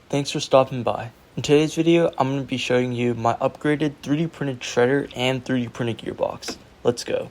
Thanks for stopping by. In today's video, I'm going to be showing you my upgraded 3D printed shredder and 3D printed gearbox. Let's go.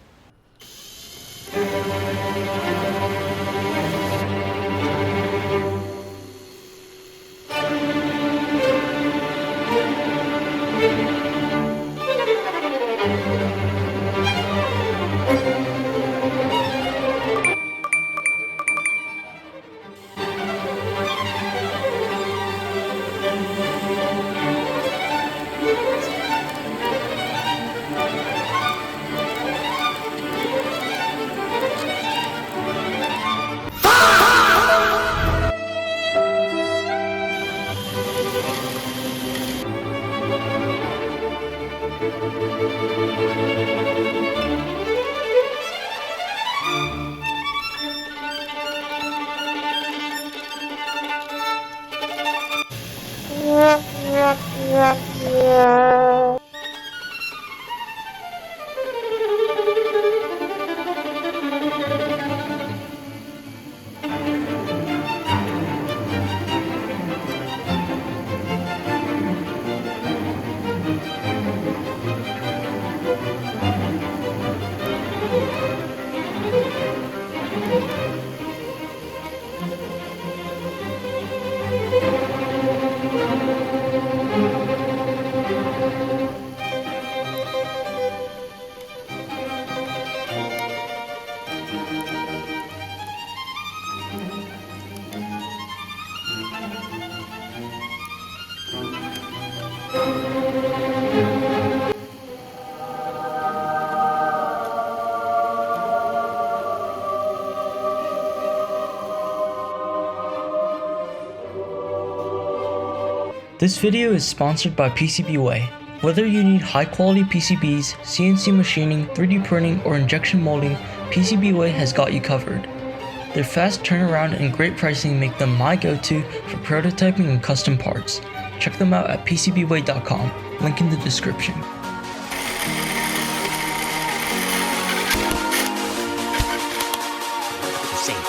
This video is sponsored by PCBWay. Whether you need high quality PCBs, CNC machining, 3D printing, or injection molding, PCBWay has got you covered. Their fast turnaround and great pricing make them my go-to for prototyping and custom parts. Check them out at PCBWay.com, link in the description. Same.